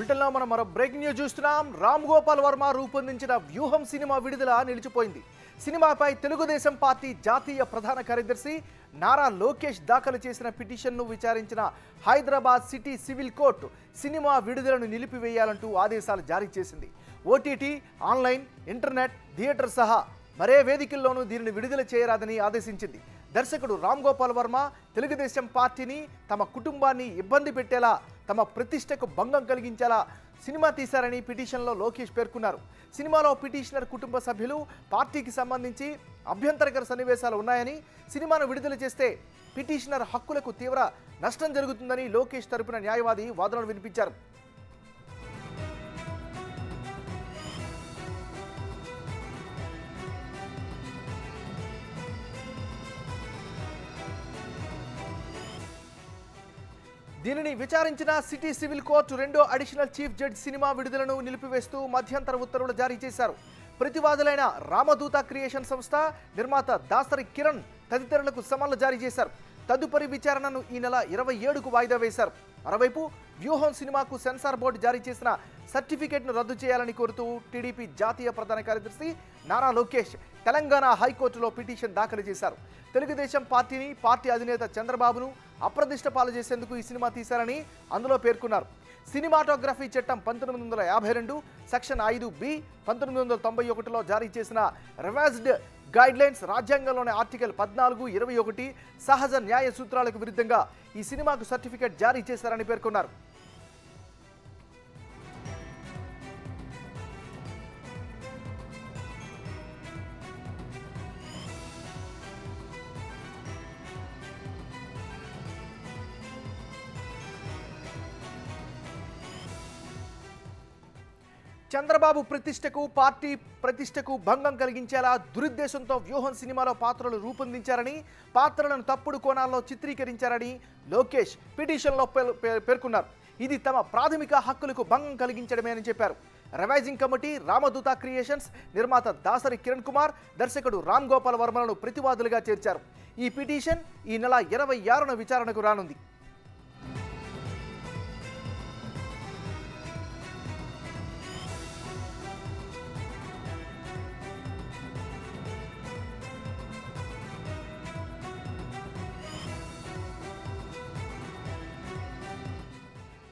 బులెటిన్లో మనం మరో బ్రేకింగ్ న్యూస్ చూస్తున్నాం. రామ్ గోపాల్ వర్మ రూపొందించిన వ్యూహం సినిమా విడుదల నిలిచిపోయింది. సినిమాపై తెలుగుదేశం పార్టీ జాతీయ ప్రధాన కార్యదర్శి నారా లోకేష్ దాఖలు చేసిన పిటిషన్ను విచారించిన Hyderabad city civil court cinema విడుదలను నిలిపివేయాలంటూ ఆదేశాలు జారీ చేసింది. ఓటీటీ, ఆన్లైన్, ఇంటర్నెట్, థియేటర్ సహా మరే వేదికల్లోనూ దీనిని విడుదల చేయరాదని ఆదేశించింది. దర్శకుడు రామ్ గోపాల్ వర్మ తెలుగుదేశం పార్టీని, తమ కుటుంబాన్ని ఇబ్బంది పెట్టేలా, తమ ప్రతిష్టకు భంగం కలిగించేలా సినిమా తీశారని పిటిషన్లో లోకేష్ పేర్కొన్నారు. సినిమాలో పిటిషనర్ కుటుంబ సభ్యులు, పార్టీకి సంబంధించి అభ్యంతరకర సన్నివేశాలు ఉన్నాయని, సినిమాను విడుదల చేస్తే పిటిషనర్ హక్కులకు తీవ్ర నష్టం జరుగుతుందని లోకేష్ తరపున న్యాయవాది వాదనలు వినిపించారు. దీనిని విచారించిన సిటీ సివిల్ కోర్టు రెండో అడిషనల్ చీఫ్ జడ్జి సినిమా విడుదలను నిలిపివేస్తూ మధ్యంతర ఉత్తర్వులు జారీ చేశారు. ప్రతివాదులైన రామదూత క్రియేషన్ సంస్థ, నిర్మాత దాసరి కిరణ్ తదితరులకు సమన్లు జారీ చేశారు. తదుపరి విచారణను ఈ నెల 27కు వాయిదా వేశారు. మరోవైపు వ్యూహం సినిమాకు సెన్సార్ బోర్డు జారీ చేసిన సర్టిఫికేట్ను రద్దు చేయాలని కోరుతూ టీడీపీ జాతీయ ప్రధాన కార్యదర్శి నారా లోకేష్ తెలంగాణ హైకోర్టులో పిటిషన్ దాఖలు చేశారు. తెలుగుదేశం పార్టీని, పార్టీ అధినేత చంద్రబాబును అప్రదిష్ట పాలు చేసేందుకు ఈ సినిమా తీశారని అందులో పేర్కొన్నారు. సినిమాటోగ్రఫీ చట్టం 1952 సెక్షన్ 5B 1991లో జారీ చేసిన రివైజ్డ్ గైడ్లైన్స్, రాజ్యాంగంలోని ఆర్టికల్ 14, 21 సహజ న్యాయ సూత్రాలకు విరుద్ధంగా ఈ సినిమాకు సర్టిఫికేట్ జారీ చేశారని పేర్కొన్నారు. చంద్రబాబు ప్రతిష్టకు, పార్టీ ప్రతిష్టకు భంగం కలిగించేలా దురుద్దేశంతో వ్యూహం సినిమాలో పాత్రలు రూపొందించారని, పాత్రలను తప్పుడు కోణాల్లో చిత్రీకరించారని లోకేష్ పిటిషన్లో పేర్కొన్నారు. ఇది తమ ప్రాథమిక హక్కులకు భంగం కలిగించడమే అని చెప్పారు. రివైజింగ్ కమిటీ, రామదూత క్రియేషన్స్, నిర్మాత దాసరి కిరణ్ కుమార్, దర్శకుడు రామ్ గోపాల్ వర్మలను ప్రతివాదులుగా చేర్చారు. ఈ పిటిషన్ ఈ నెల 26న విచారణకు రానుంది.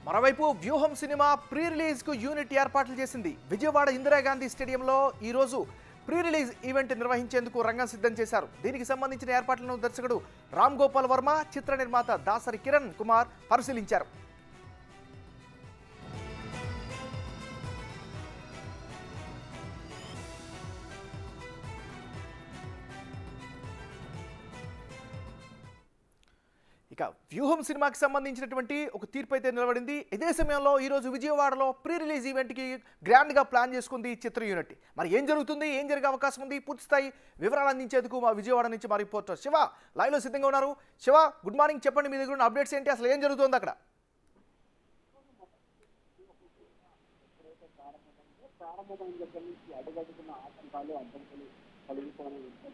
మరోవైపు వ్యూహం సినిమా ప్రీ రిలీజ్కు యూనిట్ ఏర్పాట్లు చేసింది. విజయవాడ ఇందిరాగాంధీ స్టేడియంలో ఈరోజు ప్రీ రిలీజ్ ఈవెంట్ నిర్వహించేందుకు రంగం సిద్ధం చేశారు. దీనికి సంబంధించిన ఏర్పాట్లను దర్శకుడు రామ్ గోపాల్ వర్మ, చిత్ర నిర్మాత దాసరి కిరణ్ కుమార్ పరిశీలించారు. ఇక వ్యూహం సినిమాకి సంబంధించినటువంటి ఒక తీర్పు అయితే నిలబడింది. ఇదే సమయంలో ఈరోజు విజయవాడలో ప్రీ రిలీజ్ ఈవెంట్కి గ్రాండ్గా ప్లాన్ చేసుకుంది చిత్ర యూనిట్. మరి ఏం జరుగుతుంది, ఏం జరిగే అవకాశం ఉంది, పూర్తి స్థాయి వివరాలు అందించేందుకు మా విజయవాడ నుంచి మా రిపోర్టర్ శివ లైవ్లో సిద్ధంగా ఉన్నారు. Shiva, good morning. చెప్పండి, మీ దగ్గర ఉన్న అప్డేట్స్ ఏంటి, అసలు ఏం జరుగుతుంది అక్కడ?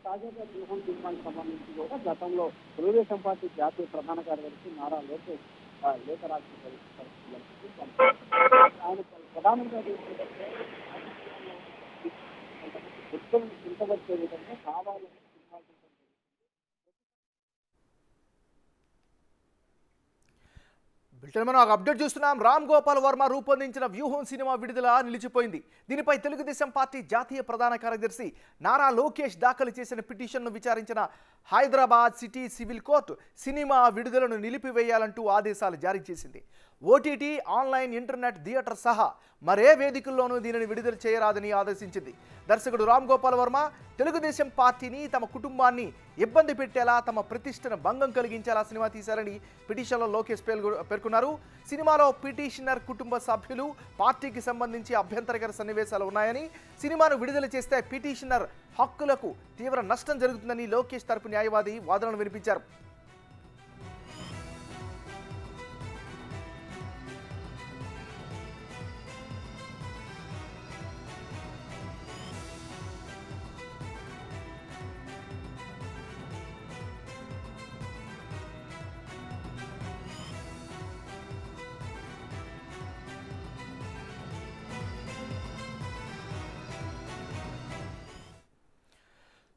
తాజాగా వ్యూహం సినిమాకి సంబంధించి కూడా గతంలో తెలుగుదేశం పార్టీ జాతీయ ప్రధాన కార్యదర్శి నారా లోకేష్ లేఖ రాసిన ఆయన ప్రధానంగా వ్యక్తులను చింతవచ్చే విధంగా కావాలని మనం ఒక అప్డేట్ చూస్తున్నాం. రామ్ గోపాల్ వర్మ రూపొందించిన వ్యూహం సినిమా విడుదల నిలిచిపోయింది. దీనిపై తెలుగుదేశం పార్టీ జాతీయ ప్రధాన కార్యదర్శి నారా లోకేష్ దాఖలు చేసిన పిటిషన్ను విచారించిన Hyderabad city civil court cinema విడుదలను నిలిపివేయాలంటూ ఆదేశాలు జారీ చేసింది. ఓటీటీ, ఆన్లైన్, ఇంటర్నెట్, థియేటర్ సహా మరే వేదికల్లోనూ దీనిని విడుదల చేయరాదని ఆదేశించింది. దర్శకుడు రామ్ గోపాల్ వర్మ తెలుగుదేశం పార్టీని, తమ కుటుంబాన్ని ఇబ్బంది పెట్టేలా, తమ ప్రతిష్టను భంగం కలిగించేలా సినిమా తీశారని పిటిషన్లో లోకేష్ పేర్కొన్నారు. సినిమాలో పిటిషనర్ కుటుంబ సభ్యులు, పార్టీకి సంబంధించి అభ్యంతరకర సన్నివేశాలు ఉన్నాయని, సినిమాను విడుదల చేస్తే పిటిషనర్ హక్కులకు తీవ్ర నష్టం జరుగుతుందని లోకేష్ తరపు న్యాయవాది వాదనలు వినిపించారు.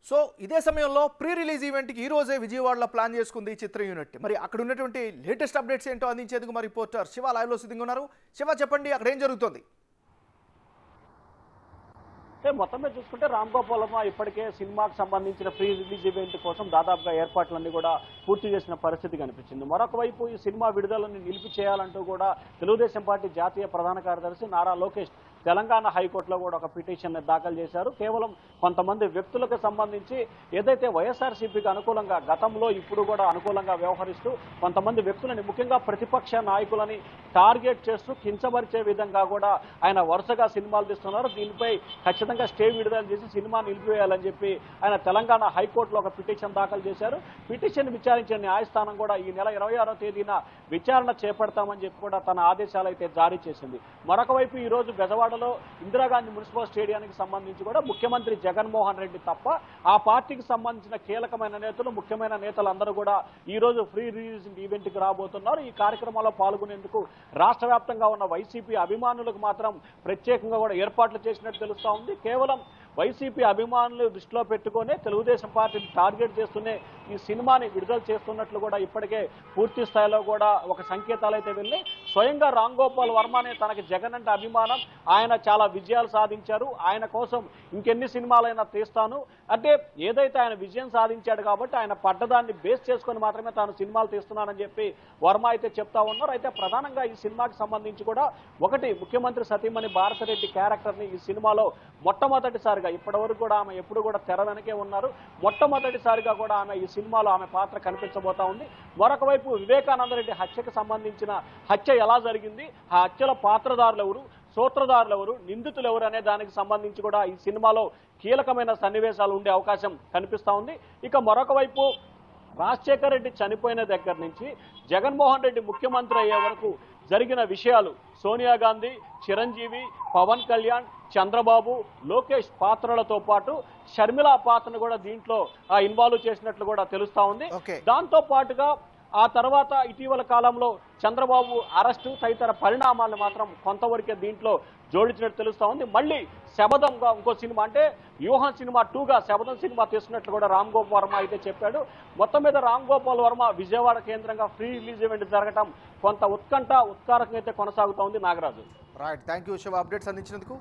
సో ఇదే సమయంలో ప్రీ రిలీజ్ ఈవెంట్కి ఈ రోజే విజయవాడలో ప్లాన్ చేసుకుంది ఈ చిత్ర యూనిట్. మరి అక్కడ ఉన్నటువంటి లేటెస్ట్ అప్డేట్స్ ఏంటో అందించేందుకు మా రిపోర్టర్ శివ లైవ్లో సిద్ధంగా ఉన్నారు. శివ, చెప్పండి, అక్కడ ఏం జరుగుతుంది? అంటే మొత్తం మీద చూసుకుంటే రామ్ గోపాల్ వర్మ ఇప్పటికే సినిమాకు సంబంధించిన ప్రీ రిలీజ్ ఈవెంట్ కోసం దాదాపుగా ఏర్పాట్లన్నీ కూడా పూర్తి చేసిన పరిస్థితి కనిపించింది. మరొక వైపు ఈ సినిమా విడుదలని నిలిపి చేయాలంటూ కూడా తెలుగుదేశం పార్టీ జాతీయ ప్రధాన కార్యదర్శి నారా లోకేష్ తెలంగాణ హైకోర్టులో కూడా ఒక పిటిషన్ దాఖలు చేశారు. కేవలం కొంతమంది వ్యక్తులకు సంబంధించి ఏదైతే వైఎస్ఆర్సీపీకి అనుకూలంగా గతంలో ఇప్పుడు కూడా అనుకూలంగా వ్యవహరిస్తూ కొంతమంది వ్యక్తులని ముఖ్యంగా ప్రతిపక్ష నాయకులని టార్గెట్ చేస్తూ కించపరిచే విధంగా కూడా ఆయన వరుసగా సినిమాలు తీస్తున్నారు. దీనిపై ఖచ్చితంగా స్టే విడుదల చేసి సినిమా నిలిపివేయాలని చెప్పి ఆయన తెలంగాణ హైకోర్టులో ఒక పిటిషన్ దాఖలు చేశారు. పిటిషన్ విచారించిన న్యాయస్థానం కూడా ఈ నెల 26వ తేదీన విచారణ చేపడతామని చెప్పి కూడా తన ఆదేశాలు అయితే జారీ చేసింది. మరొక వైపు ఈ రోజు బెజవాడలో ఇందిరాగాంధీ మున్సిపల్ స్టేడియానికి సంబంధించి కూడా ముఖ్యమంత్రి జగన్మోహన్ రెడ్డి తప్ప ఆ పార్టీకి సంబంధించిన కీలకమైన నేతలు, ముఖ్యమైన నేతలందరూ కూడా ఈ రోజు ఫ్రీ రిలీజ్ ఈవెంట్కి రాబోతున్నారు. ఈ కార్యక్రమంలో పాల్గొనేందుకు రాష్ట్ర వ్యాప్తంగా ఉన్న వైసీపీ అభిమానులకు మాత్రం ప్రత్యేకంగా కూడా ఏర్పాట్లు చేసినట్టు తెలుస్తా ఉంది. కేవలం వైసీపీ అభిమానులు దృష్టిలో పెట్టుకునే తెలుగుదేశం పార్టీని టార్గెట్ చేస్తూనే ఈ సినిమాని విడుదల చేస్తున్నట్లు కూడా ఇప్పటికే పూర్తి స్థాయిలో కూడా ఒక సంకేతాలు అయితే వెళ్ళి స్వయంగా రామ్ గోపాల్ వర్మనే తనకి జగన్ అంటే అభిమానం, ఆయన చాలా విజయాలు సాధించారు, ఆయన కోసం ఇంకెన్ని సినిమాలైనా తీస్తాను అంటే ఏదైతే ఆయన విజయం సాధించాడు కాబట్టి ఆయన పడ్డదాన్ని బేస్ చేసుకొని మాత్రమే తాను సినిమాలు తీస్తున్నానని చెప్పి వర్మ అయితే చెప్తా ఉన్నారు. అయితే ప్రధానంగా ఈ సినిమాకి సంబంధించి కూడా ఒకటి ముఖ్యమంత్రి సతీమణి భారతిరెడ్డి క్యారెక్టర్ని ఈ సినిమాలో మొట్టమొదటిసారిగా ఇప్పటివరకు కూడా ఆమె ఎప్పుడు కూడా తెర వెనకే ఉన్నారు. మొట్టమొదటిసారిగా కూడా ఆమె ఈ సినిమాలో ఆమె పాత్ర కనిపించబోతా ఉంది. మరొక వైపు వివేకానందరెడ్డి హత్యకు సంబంధించిన హత్య ఎలా జరిగింది, ఆ హత్యల పాత్రదారులు ఎవరు, సూత్రధారులు ఎవరు, నిందితులు ఎవరు అనే దానికి సంబంధించి కూడా ఈ సినిమాలో కీలకమైన సన్నివేశాలు ఉండే అవకాశం కనిపిస్తా ఉంది. ఇక మరొక వైపు రాజశేఖర్ రెడ్డి చనిపోయిన దగ్గర నుంచి జగన్మోహన్ రెడ్డి ముఖ్యమంత్రి అయ్యే వరకు జరిగిన విషయాలు, సోనియా గాంధీ, చిరంజీవి, పవన్ కళ్యాణ్, చంద్రబాబు, లోకేష్ పాత్రలతో పాటు షర్మిల పాత్రను కూడా దీంట్లో ఇన్వాల్వ్ చేసినట్లు కూడా తెలుస్తా ఉంది. దాంతో పాటుగా ఆ తర్వాత ఇటీవల కాలంలో చంద్రబాబు అరెస్టు తదితర పరిణామాలను మాత్రం కొంతవరకే దీంట్లో జోడించినట్టు తెలుస్తా ఉంది. మళ్ళీ శబదంగా ఇంకో సినిమా అంటే వ్యూహం సినిమా 2గా శబదం సినిమా తీస్తున్నట్లు కూడా రామ్ గోపాల్ వర్మ అయితే చెప్పాడు. మొత్తం మీద రామ్ గోపాల్ వర్మ విజయవాడ కేంద్రంగా ఫ్రీ రిలీజ్ ఈవెంట్ జరగడం కొంత ఉత్కంఠ ఉత్కారకంగా అయితే కొనసాగుతోంది. Nagaraju. Right, thank you Shiva, updates అందించినందుకు.